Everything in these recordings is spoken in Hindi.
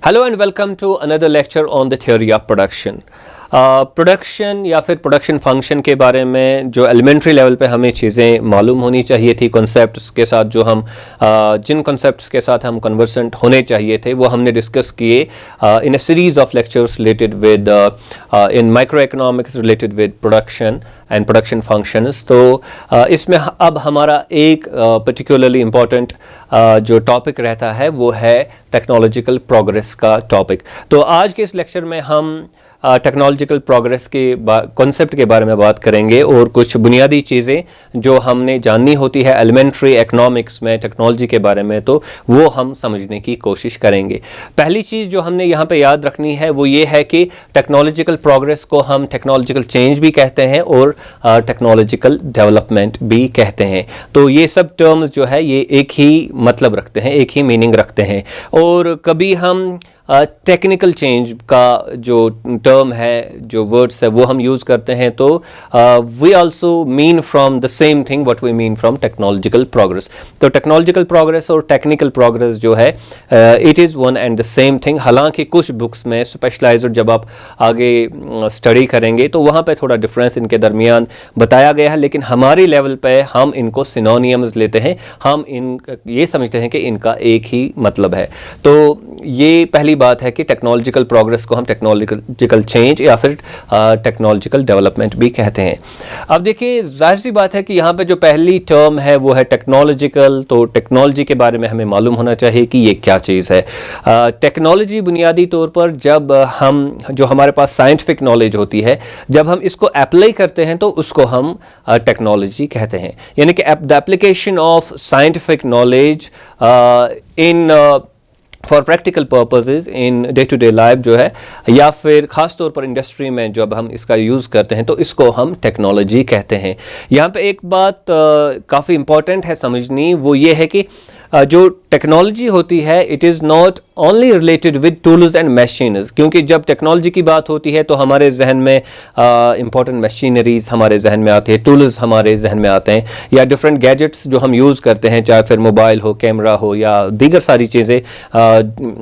Hello and welcome to another lecture on the theory of production. Production या फिर प्रोडक्शन फंक्शन के बारे में जो एलिमेंट्री लेवल पे हमें चीज़ें मालूम होनी चाहिए थी, कॉन्सेप्ट्स के साथ जो हम जिन कॉन्सेप्ट्स के साथ हम कन्वर्सेंट होने चाहिए थे वो हमने डिस्कस किए in a series of lectures related with in micro economics related with production and production functions. तो इसमें अब हमारा एक पर्टिकुलरली इम्पॉर्टेंट जो टॉपिक रहता है वो है टेक्नोलॉजिकल प्रोग्रेस का टॉपिक। तो आज के इस लेक्चर में हम टेक्नोलॉजिकल प्रोग्रेस के कॉन्सेप्ट के बारे में बात करेंगे और कुछ बुनियादी चीज़ें जो हमने जाननी होती है एलिमेंट्री इकोनॉमिक्स में टेक्नोलॉजी के बारे में, तो वो हम समझने की कोशिश करेंगे। पहली चीज़ जो हमने यहाँ पे याद रखनी है वो ये है कि टेक्नोलॉजिकल प्रोग्रेस को हम टेक्नोलॉजिकल चेंज भी कहते हैं और टेक्नोलॉजिकल डेवलपमेंट भी कहते हैं। तो ये सब टर्म्स जो है ये एक ही मतलब रखते हैं, एक ही मीनिंग रखते हैं। और कभी हम टेक्निकल चेंज का जो टर्म है, जो वर्ड्स है वो हम यूज़ करते हैं, तो we also mean from the same thing what we mean from technological progress. तो टेक्नोलॉजिकल प्रोग्रेस और टेक्निकल प्रोग्रेस जो है it is one and the same thing. हालांकि कुछ बुक्स में स्पेशलाइज्ड जब आप आगे स्टडी करेंगे तो वहाँ पे थोड़ा डिफरेंस इनके दरमियान बताया गया है, लेकिन हमारी लेवल पे हम इनको सिनोनियम्स लेते हैं, हम ये समझते हैं कि इनका एक ही मतलब है। तो ये पहली बात है कि टेक्नोलॉजिकल प्रोग्रेस को हम टेक्नोलॉजिकल चेंज या फिर टेक्नोलॉजिकल डेवलपमेंट भी कहते हैं। अब देखिए, जाहिर सी बात है कि यहाँ पे जो पहली टर्म है वो है टेक्नोलॉजिकल। तो टेक्नोलॉजी के बारे में हमें मालूम होना चाहिए कि ये क्या चीज़ है। टेक्नोलॉजी बुनियादी तौर पर जब हम जो हमारे पास साइंटिफिक नॉलेज होती है, जब हम इसको अप्लाई करते हैं तो उसको हम टेक्नोलॉजी कहते हैं। यानी कि the application of scientific knowledge in for practical purposes in day to day life जो है, या फिर ख़ास तौर पर इंडस्ट्री में जब हम इसका यूज़ करते हैं तो इसको हम टेक्नोलॉजी कहते हैं। यहाँ पे एक बात काफ़ी इम्पॉर्टेंट है समझनी, वो ये है कि जो टेक्नोलॉजी होती है it is not only related with tools and machineries, क्योंकि जब टेक्नोलॉजी की बात होती है तो हमारे जहन में इंपॉर्टेंट मशीनरीज हमारे जहन में आती है, टूल्स हमारे जहन में आते हैं, या डिफरेंट गैजेट्स जो हम यूज़ करते हैं, चाहे फिर मोबाइल हो, कैमरा हो या दीगर सारी चीज़ें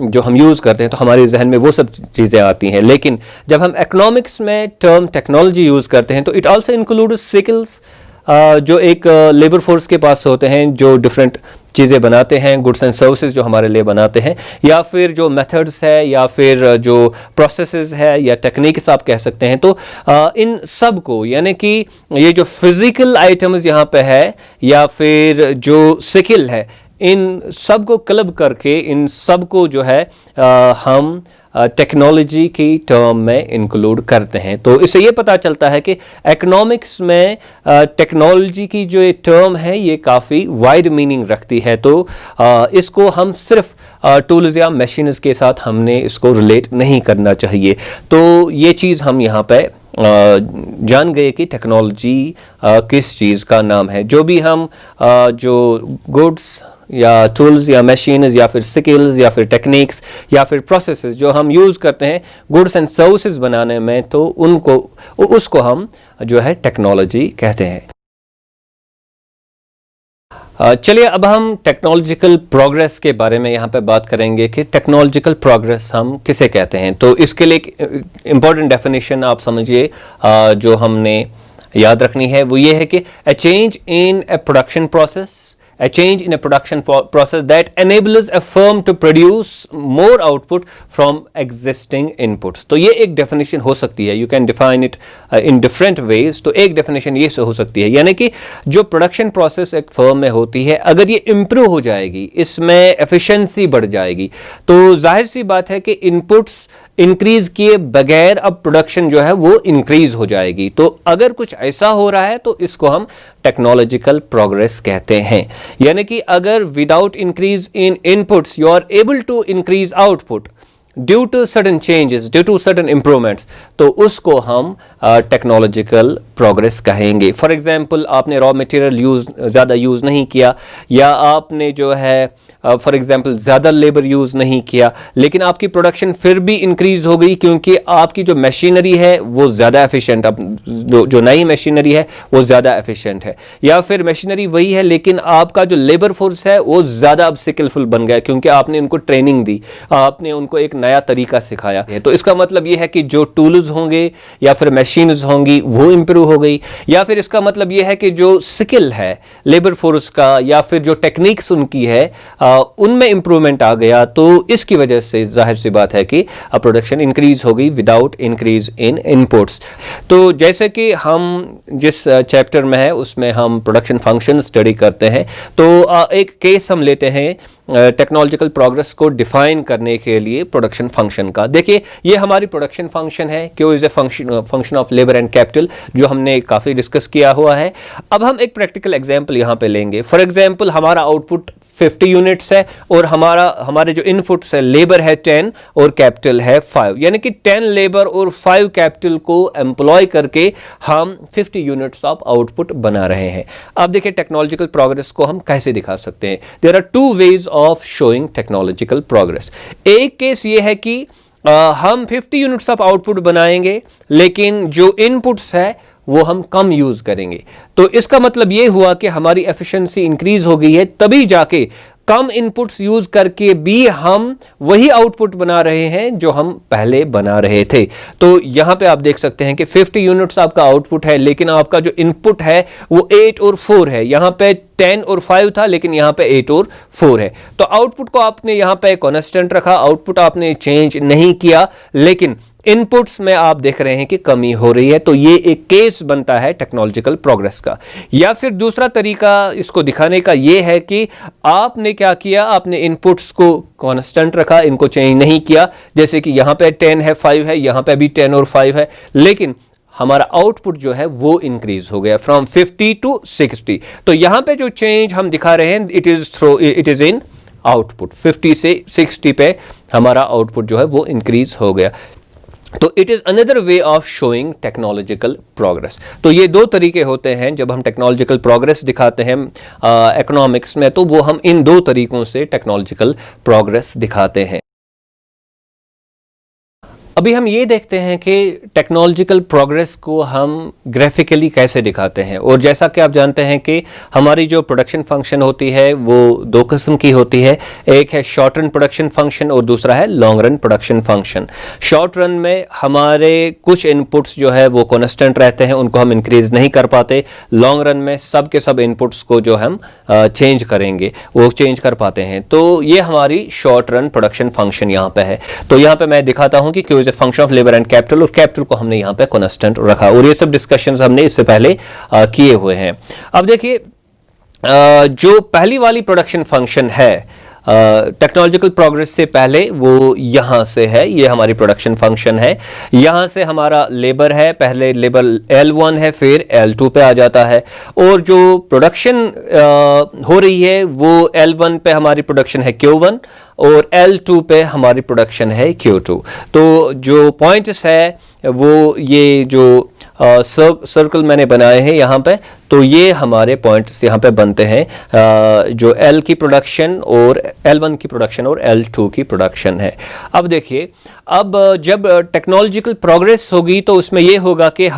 जो हम यूज़ करते हैं, तो हमारे जहन में वो सब चीज़ें आती हैं। लेकिन जब हम इकोनॉमिक्स में टर्म टेक्नोलॉजी यूज़ करते हैं तो इट आल्सो इंक्लूड स्किल्स, जो एक लेबर फोर्स के पास होते हैं जो डिफरेंट चीज़ें बनाते हैं, गुड्स एंड सर्विसेज जो हमारे लिए बनाते हैं, या फिर जो मेथड्स है या फिर जो प्रोसेसेस है या टेक्निक्स आप कह सकते हैं। तो इन सब को, यानी कि ये जो फिज़िकल आइटम्स यहाँ पे है या फिर जो स्किल है, इन सब को क्लब करके इन सब को जो है हम टेक्नोलॉजी की टर्म में इंक्लूड करते हैं। तो इससे ये पता चलता है कि इकोनॉमिक्स में टेक्नोलॉजी की जो ये टर्म है ये काफ़ी वाइड मीनिंग रखती है। तो इसको हम सिर्फ टूल्स या मशीन्स के साथ हमने इसको रिलेट नहीं करना चाहिए। तो ये चीज़ हम यहाँ पे जान गए कि टेक्नोलॉजी किस चीज़ का नाम है। जो भी हम जो गुड्स या टूल्स या मशीन्स या फिर स्किल्स या फिर टेक्निक्स या फिर प्रोसेसेस जो हम यूज़ करते हैं गुड्स एंड सर्विसेज बनाने में, तो उसको हम जो है टेक्नोलॉजी कहते हैं। चलिए अब हम टेक्नोलॉजिकल प्रोग्रेस के बारे में यहाँ पे बात करेंगे कि टेक्नोलॉजिकल प्रोग्रेस हम किसे कहते हैं। तो इसके लिए एक इम्पॉर्टेंट डेफिनेशन आप समझिए जो हमने याद रखनी है, वो ये है कि a change in a production process, a change in a production process that enables a firm to produce more output from existing inputs। तो ये एक definition हो सकती है, you can define it in different ways। तो एक definition ये से हो सकती है, यानी कि जो production process एक firm में होती है, अगर ये improve हो जाएगी, इसमें efficiency बढ़ जाएगी, तो जाहिर सी बात है कि inputs इंक्रीज किए बगैर अब प्रोडक्शन जो है वो इंक्रीज हो जाएगी। तो अगर कुछ ऐसा हो रहा है तो इसको हम टेक्नोलॉजिकल प्रोग्रेस कहते हैं। यानी कि अगर without increase in inputs you are able to increase output due to sudden changes, due to sudden improvements, तो उसको हम टेक्नोलॉजिकल प्रोग्रेस कहेंगे। फॉर एग्जांपल आपने रॉ मटेरियल ज़्यादा यूज़ नहीं किया, या आपने जो है फॉर एग्जांपल ज़्यादा लेबर यूज़ नहीं किया, लेकिन आपकी प्रोडक्शन फिर भी इंक्रीज़ हो गई क्योंकि आपकी जो मशीनरी है वो ज़्यादा एफिशिएंट, अब जो नई मशीनरी है वो ज़्यादा एफिशिएंट है, या फिर मशीनरी वही है लेकिन आपका जो लेबर फोर्स है वो ज़्यादा अब स्किलफुल बन गया क्योंकि आपने उनको ट्रेनिंग दी, आपने उनको एक नया तरीका सिखाया है। तो इसका मतलब ये है कि जो टूल्स होंगे या फिर मशीन्स होंगी वो इंप्रूव हो गई, या फिर इसका मतलब ये है कि जो स्किल है लेबर फोर्स का या फिर जो टेक्निक्स उनकी है उनमें इंप्रूवमेंट आ गया। तो इसकी वजह से जाहिर सी बात है कि प्रोडक्शन इंक्रीज हो गई विदाउट इंक्रीज इन इनपुट्स। तो जैसे कि हम जिस चैप्टर में है उसमें हम प्रोडक्शन फंक्शन स्टडी करते हैं, तो एक केस हम लेते हैं टेक्नोलॉजिकल प्रोग्रेस को डिफाइन करने के लिए प्रोडक्शन फंक्शन का। देखिए ये हमारी प्रोडक्शन फंक्शन है, Q is a function of labour and capital, जो हमने काफ़ी डिस्कस किया हुआ है। अब हम एक प्रैक्टिकल एग्जांपल यहाँ पे लेंगे। फॉर एग्जांपल हमारा आउटपुट 50 यूनिट्स है और हमारे जो इनपुट्स है लेबर है 10 और कैपिटल है 5, यानी कि 10 लेबर और 5 कैपिटल को एम्प्लॉय करके हम 50 यूनिट्स ऑफ आउटपुट बना रहे हैं। अब देखिए टेक्नोलॉजिकल प्रोग्रेस को हम कैसे दिखा सकते हैं। There are two ways of showing technological progress. एक केस ये है कि हम 50 यूनिट्स ऑफ आउटपुट बनाएंगे लेकिन जो इनपुट्स है वो हम कम यूज करेंगे। तो इसका मतलब ये हुआ कि हमारी एफिशिएंसी इंक्रीज हो गई है, तभी जाके कम इनपुट्स यूज करके भी हम वही आउटपुट बना रहे हैं जो हम पहले बना रहे थे। तो यहां पे आप देख सकते हैं कि 50 यूनिट्स आपका आउटपुट है लेकिन आपका जो इनपुट है वो 8 और 4 है। यहां पे 10 और 5 था लेकिन यहां पे 8 और 4 है। तो आउटपुट को आपने यहां पे कांस्टेंट रखा, आउटपुट आपने चेंज नहीं किया, लेकिन इनपुट्स में आप देख रहे हैं कि कमी हो रही है। तो ये एक केस बनता है टेक्नोलॉजिकल प्रोग्रेस का। या फिर दूसरा तरीका इसको दिखाने का ये है कि आपने क्या किया, आपने इनपुट्स को कांस्टेंट रखा, इनको चेंज नहीं किया। जैसे कि यहां पे 10 है 5 है, यहां पे भी 10 और 5 है, लेकिन हमारा आउटपुट जो है वो इंक्रीज हो गया फ्रॉम 50 टू 60। तो यहां पे जो चेंज हम दिखा रहे हैं इट इज इन आउटपुट। 50 से 60 पे हमारा आउटपुट जो है वो इंक्रीज हो गया। तो it is another way of showing technological progress. तो ये दो तरीके होते हैं जब हम टेक्नोलॉजिकल प्रोग्रेस दिखाते हैं इकोनॉमिक्स में, तो वो हम इन दो तरीकों से टेक्नोलॉजिकल प्रोग्रेस दिखाते हैं। अभी हम ये देखते हैं कि टेक्नोलॉजिकल प्रोग्रेस को हम ग्राफिकली कैसे दिखाते हैं। और जैसा कि आप जानते हैं कि हमारी जो प्रोडक्शन फंक्शन होती है वो दो किस्म की होती है, एक है शॉर्ट रन प्रोडक्शन फंक्शन और दूसरा है long run production function. Short run में हमारे कुछ इनपुट्स जो है वो कांस्टेंट रहते हैं, उनको हम इंक्रीज नहीं कर पाते। लॉन्ग रन में सब के सब इनपुट्स को जो हम चेंज करेंगे वो चेंज कर पाते हैं। तो ये हमारी शॉर्ट रन प्रोडक्शन फंक्शन यहाँ पे है। तो यहाँ पे मैं दिखाता हूँ कि क्यों function of labour and capital, और कैपिटल को हमने यहां पे कांस्टेंट रखा, और ये सब डिस्कशंस हमने इससे पहले किए हुए हैं। अब देखिए जो पहली वाली प्रोडक्शन फंक्शन है टेक्नोलॉजिकल प्रोग्रेस से पहले, वो यहां से है, ये हमारी प्रोडक्शन फंक्शन है। यहां से हमारा लेबर है, पहले लेबर L1 है फिर L2 पे आ जाता है, और जो प्रोडक्शन हो रही है वो L1 पे हमारी प्रोडक्शन है Q1 और L2 पे हमारी प्रोडक्शन है Q2। तो जो पॉइंट्स है वो ये जो सर्कल मैंने बनाए हैं यहाँ पे, तो ये हमारे पॉइंट्स यहाँ पे बनते हैं जो L की प्रोडक्शन और L1 की प्रोडक्शन और L2 की प्रोडक्शन है। अब देखिए, अब जब टेक्नोलॉजिकल प्रोग्रेस होगी तो उसमें ये होगा कि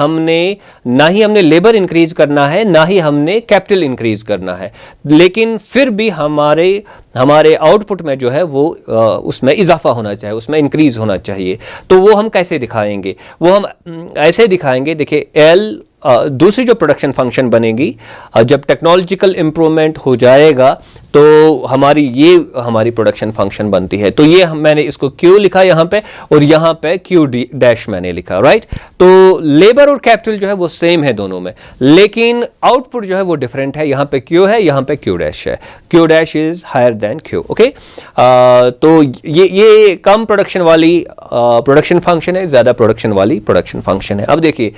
ना ही हमने लेबर इंक्रीज करना है ना ही हमने कैपिटल इंक्रीज करना है, लेकिन फिर भी हमारे आउटपुट में जो है वो उसमें इजाफा होना चाहिए, उसमें इंक्रीज होना चाहिए। तो वो हम कैसे दिखाएंगे? वो हम ऐसे दिखाएंगे, देखिए दूसरी जो प्रोडक्शन फंक्शन बनेगी जब टेक्नोलॉजिकल इंप्रूवमेंट हो जाएगा तो हमारी प्रोडक्शन फंक्शन बनती है। तो ये मैंने इसको Q लिखा यहाँ पे और यहाँ पे Q डैश मैंने लिखा, राइट। तो लेबर और कैपिटल जो है वो सेम है दोनों में, लेकिन आउटपुट जो है वो डिफरेंट है। यहाँ पे Q है, यहाँ पे Q डैश है। Q dash is higher than Q, okay. तो ये कम प्रोडक्शन वाली प्रोडक्शन फंक्शन है, ज्यादा प्रोडक्शन वाली प्रोडक्शन फंक्शन है। अब देखिए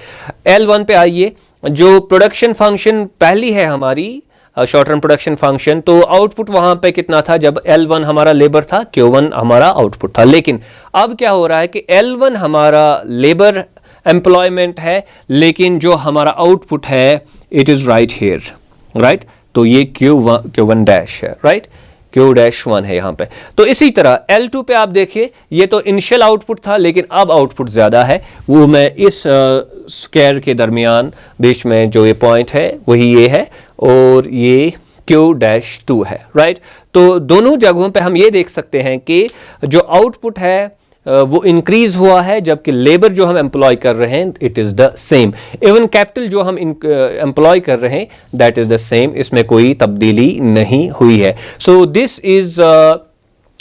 L1 पे आइए, जो प्रोडक्शन फंक्शन पहली है हमारी शॉर्ट टर्म प्रोडक्शन फंक्शन, तो आउटपुट वहां पे कितना था? जब L1 हमारा लेबर था, Q1 हमारा आउटपुट था। लेकिन अब क्या हो रहा है कि L1 हमारा लेबर एम्प्लॉयमेंट है, लेकिन जो हमारा आउटपुट है it is right here, right. तो ये Q1 डैश है, राइट, Q-1 है यहां पे। तो इसी तरह L2 पे आप देखिए, ये तो इनिशियल आउटपुट था लेकिन अब आउटपुट ज्यादा है, वो मैं इस स्क्वायर के दरमियान बीच में जो ये पॉइंट है वही ये है, और ये Q-2 है, राइट। तो दोनों जगहों पे हम ये देख सकते हैं कि जो आउटपुट है वो इंक्रीज हुआ है, जबकि लेबर जो हम एम्प्लॉय कर रहे हैं it is the same. Even capital जो हम एम्प्लॉय कर रहे हैं दैट इज द सेम, इसमें कोई तब्दीली नहीं हुई है। So this is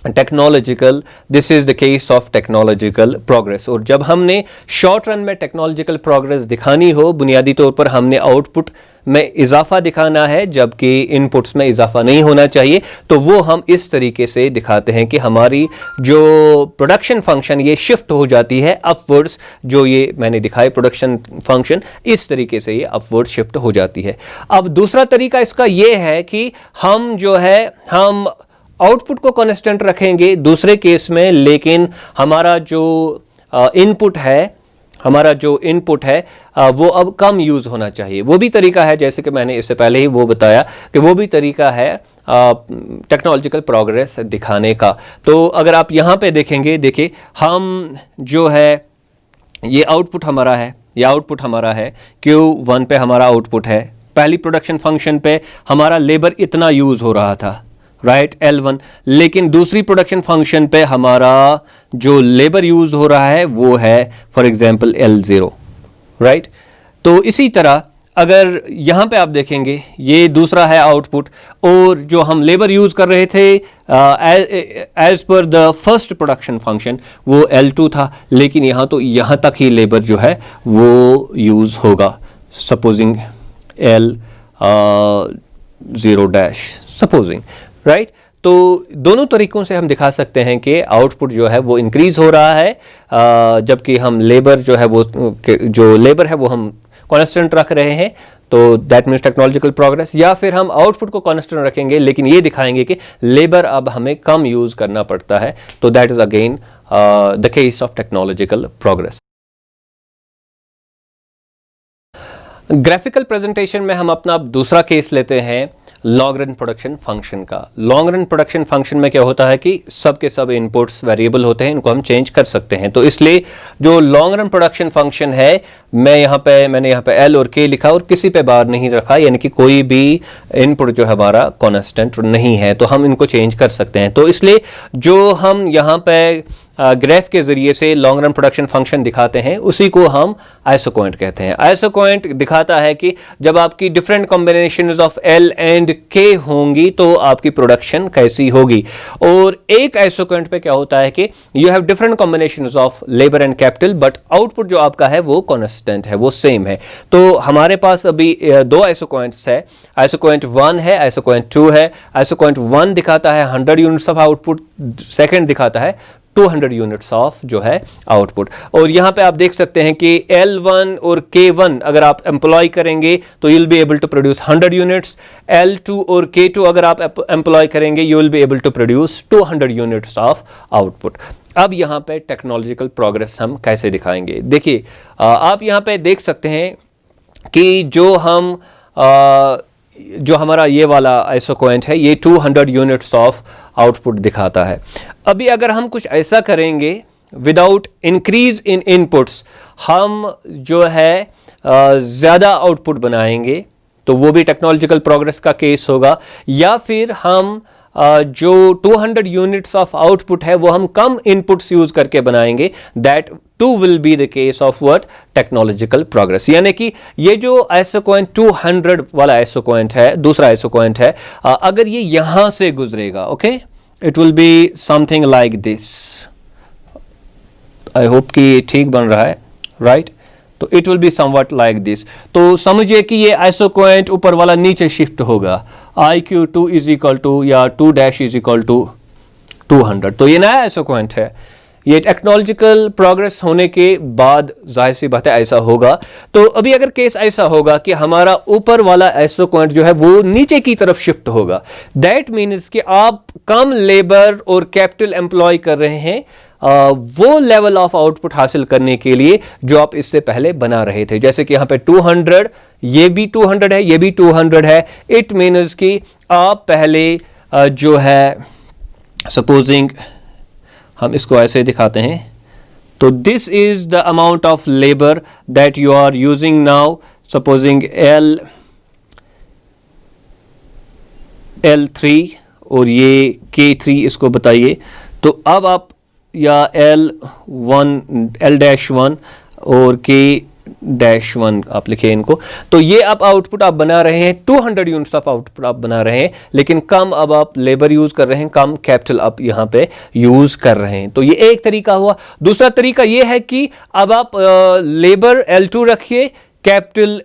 technological, this is the case of technological progress. और जब हमने शॉर्ट रन में टेक्नोलॉजिकल प्रोग्रेस दिखानी हो, बुनियादी तौर पर हमने आउटपुट में इजाफा दिखाना है जबकि इनपुट्स में इजाफा नहीं होना चाहिए, तो वो हम इस तरीके से दिखाते हैं कि हमारी जो प्रोडक्शन फंक्शन ये शिफ्ट हो जाती है अपवर्ड्स, जो ये मैंने दिखाई प्रोडक्शन फंक्शन इस तरीके से ये अपवर्ड शिफ्ट हो जाती है। अब दूसरा तरीका इसका ये है कि हम जो है हम आउटपुट को कांस्टेंट रखेंगे दूसरे केस में, लेकिन हमारा जो इनपुट है वो अब कम यूज होना चाहिए। वो भी तरीका है, जैसे कि मैंने इससे पहले ही वो बताया कि वो भी तरीका है टेक्नोलॉजिकल प्रोग्रेस दिखाने का। तो अगर आप यहाँ पे देखेंगे, देखिए हम जो है ये आउटपुट हमारा है, ये आउटपुट हमारा है Q1 पे हमारा आउटपुट है। पहली प्रोडक्शन फंक्शन पे हमारा लेबर इतना यूज हो रहा था, राइट, L1, लेकिन दूसरी प्रोडक्शन फंक्शन पे हमारा जो लेबर यूज हो रहा है वो है फॉर एग्जांपल L0, राइट। तो इसी तरह अगर यहां पे आप देखेंगे ये दूसरा है आउटपुट, और जो हम लेबर यूज कर रहे थे as per the first production function वो L2 था, लेकिन यहां तो यहां तक ही लेबर जो है वो यूज होगा, supposing L0 dash, supposing, right. तो दोनों तरीकों से हम दिखा सकते हैं कि आउटपुट जो है वो इंक्रीज हो रहा है, जबकि हम लेबर जो है वो जो लेबर है वो हम कांस्टेंट रख रहे हैं, तो दैट मीन्स टेक्नोलॉजिकल प्रोग्रेस। या फिर हम आउटपुट को कांस्टेंट रखेंगे लेकिन ये दिखाएंगे कि लेबर अब हमें कम यूज करना पड़ता है, तो that is again the case of technological progress. Graphical presentation में हम अपना दूसरा केस लेते हैं लॉन्ग रन प्रोडक्शन फंक्शन का। लॉन्ग रन प्रोडक्शन फंक्शन में क्या होता है कि सब के सब इनपुट्स वेरिएबल होते हैं, इनको हम चेंज कर सकते हैं। तो इसलिए जो लॉन्ग रन प्रोडक्शन फंक्शन है मैंने यहाँ पे L और K लिखा और किसी पे बार नहीं रखा, यानी कि कोई भी इनपुट जो हमारा कांस्टेंट नहीं है, तो हम इनको चेंज कर सकते हैं। तो इसलिए जो हम यहाँ पे ग्राफ के जरिए से लॉन्ग रन प्रोडक्शन फंक्शन दिखाते हैं उसी को हम आइसोक्वांट कहते हैं। आइसोक्वांट दिखाता है कि जब आपकी different combinations of L and K होंगी तो आपकी प्रोडक्शन कैसी होगी। और एक आइसोक्वांट पे क्या होता है कि you have different combinations of labour and capital, but output जो आपका है वो कांस्टेंट है, वो सेम है। तो हमारे पास अभी दो आइसोक्वांट्स है, आइसोक्वांट 1 है, आइसोक्वांट 2 है। आइसोक्वांट 1 दिखाता है 100 यूनिट्स ऑफ आउटपुट, सेकंड दिखाता है 200 यूनिट्स ऑफ जो है आउटपुट। और यहां पे आप देख सकते हैं कि L1 और K1 अगर आप एम्प्लॉय करेंगे तो you will be able to produce 100 units, L2 और K2 अगर आप एम्प्लॉय करेंगे you will be able to produce 200 units of output. अब यहां पे टेक्नोलॉजिकल प्रोग्रेस हम कैसे दिखाएंगे, देखिए आप यहां पे देख सकते हैं कि जो हमारा ये वाला आइसोक्वांट है ये 200 यूनिट्स ऑफ आउटपुट दिखाता है। अभी अगर हम कुछ ऐसा करेंगे विदाउट इंक्रीज इन इनपुट्स, हम जो है ज़्यादा आउटपुट बनाएंगे, तो वो भी टेक्नोलॉजिकल प्रोग्रेस का केस होगा। या फिर हम जो 200 यूनिट्स ऑफ आउटपुट है वो हम कम इनपुट्स यूज करके बनाएंगे, that too will be the case of what technological progress. यानी कि ये जो आइसोक्वांट 200 वाला आइसोक्वांट है, दूसरा आइसोक्वांट है, अगर ये यहां से गुजरेगा, okay, it will be something like this. I hope कि ठीक बन रहा है, राइट। तो it will be somewhat like this. तो समझिए कि ये आइसोक्वांट ऊपर वाला नीचे शिफ्ट होगा, IQ2 इज इक्वल टू या 2 डैश इज इक्वल टू 200। तो ये नया आइसोक्वांट है, ये टेक्नोलॉजिकल प्रोग्रेस होने के बाद जाहिर सी बात है ऐसा होगा। तो अभी अगर केस ऐसा होगा कि हमारा ऊपर वाला आइसोक्वांट जो है वो नीचे की तरफ शिफ्ट होगा, दैट मीन्स कि आप कम लेबर और कैपिटल एम्प्लॉय कर रहे हैं वो लेवल ऑफ आउटपुट हासिल करने के लिए जो आप इससे पहले बना रहे थे। जैसे कि यहाँ पे 200, ये भी 200 है, ये भी 200 है। इट मीन्स कि आप पहले जो है सपोजिंग हम इसको ऐसे दिखाते हैं, तो this is the amount of labour that you are using now, supposing L3 और ये K3 इसको बताइए। तो अब आप या L-1 और K-1 आप लिखे इनको। तो ये अब आउटपुट आप बना रहे हैं, 200 यूनिट्स ऑफ आउटपुट आप बना रहे हैं, लेकिन कम अब आप लेबर यूज कर रहे हैं, कम कैपिटल आप यहाँ पे यूज कर रहे हैं। तो ये एक तरीका हुआ। दूसरा तरीका ये है कि अब आप लेबर L2 रखिए, कैपिटल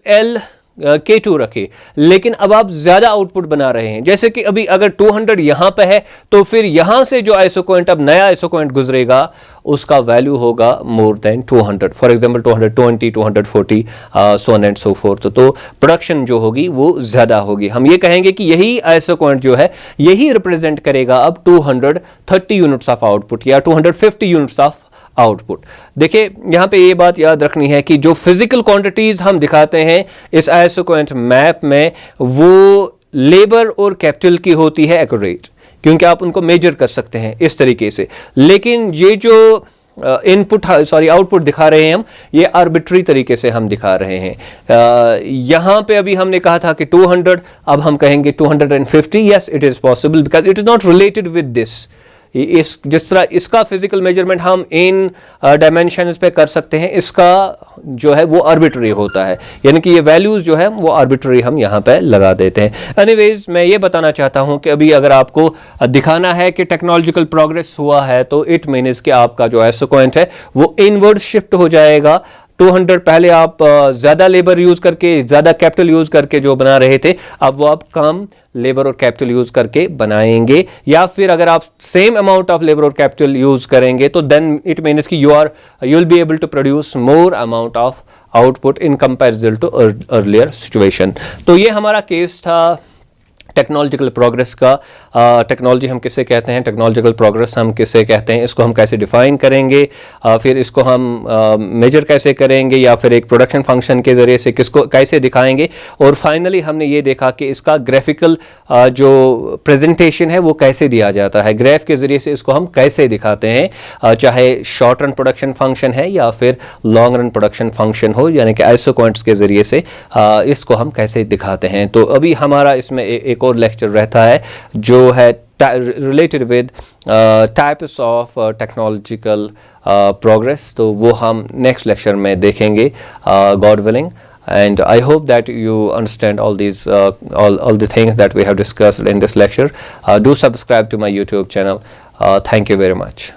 K2 रखे, लेकिन अब आप ज्यादा आउटपुट बना रहे हैं। जैसे कि अभी अगर 200 यहां पे है, तो फिर यहां से जो आइसोकोएंट अब नया आइसोकोएंट गुजरेगा उसका वैल्यू होगा more than 200, for example 220, 240, so on and so fourth. तो प्रोडक्शन जो होगी वो ज्यादा होगी। हम ये कहेंगे कि यही आइसोकोएंट जो है यही रिप्रेजेंट करेगा अब 230 यूनिट्स ऑफ आउटपुट या 250 यूनिट्स ऑफ आउटपुट। देखिए यहां पे ये बात याद रखनी है कि जो फिजिकल क्वांटिटीज हम दिखाते हैं इस आइसोकोएंट मैप में, वो लेबर और कैपिटल की होती है एक्यूरेट, क्योंकि आप उनको मेजर कर सकते हैं इस तरीके से। लेकिन ये जो आउटपुट दिखा रहे हैं हम, ये आर्बिट्री तरीके से हम दिखा रहे हैं। यहां पे अभी हमने कहा था कि 200, अब हम कहेंगे 250। Yes, it is possible because it is not related with this. जिस तरह इसका फिजिकल मेजरमेंट हम इन डायमेंशंस पे कर सकते हैं, इसका जो है वो आर्बिट्री होता है, यानी कि ये वैल्यूज जो है वो आर्बिट्री हम यहाँ पे लगा देते हैं। एनीवेज, मैं ये बताना चाहता हूँ कि अभी अगर आपको दिखाना है कि टेक्नोलॉजिकल प्रोग्रेस हुआ है, तो इट मीन्स कि आपका जो आइसोकोएंट है वो इनवर्ड शिफ्ट हो जाएगा। 200 पहले आप ज्यादा लेबर यूज करके, ज्यादा कैपिटल यूज करके जो बना रहे थे, अब वो आप कम लेबर और कैपिटल यूज करके बनाएंगे। या फिर अगर आप सेम अमाउंट ऑफ लेबर और कैपिटल यूज करेंगे, तो देन इट मीन्स कि you will be able to produce more amount of output in comparison to earlier situation. तो ये हमारा केस था टेक्नोलॉजिकल प्रोग्रेस का। टेक्नोलॉजी हम किसे कहते हैं, टेक्नोलॉजिकल प्रोग्रेस हम किसे कहते हैं, इसको हम कैसे डिफाइन करेंगे, फिर इसको हम मेजर कैसे करेंगे, या फिर एक प्रोडक्शन फंक्शन के ज़रिए से किसको कैसे दिखाएंगे, और फाइनली हमने ये देखा कि इसका ग्राफिकल जो प्रेजेंटेशन है वो कैसे दिया जाता है। ग्राफ के ज़रिए से इसको हम कैसे दिखाते हैं, चाहे शॉर्ट रन प्रोडक्शन फंक्शन है या फिर लॉन्ग रन प्रोडक्शन फंक्शन हो, यानी कि आइसोकोएंट्स के ज़रिए से इसको हम कैसे दिखाते हैं। तो अभी हमारा इसमें एक और लेक्चर रहता है जो है related with types of technological progress. तो वो हम नेक्स्ट लेक्चर में देखेंगे, God willing. And I hope that you understand all these all the things that we have discussed in this lecture. Do subscribe to my YouTube channel. Thank you very much.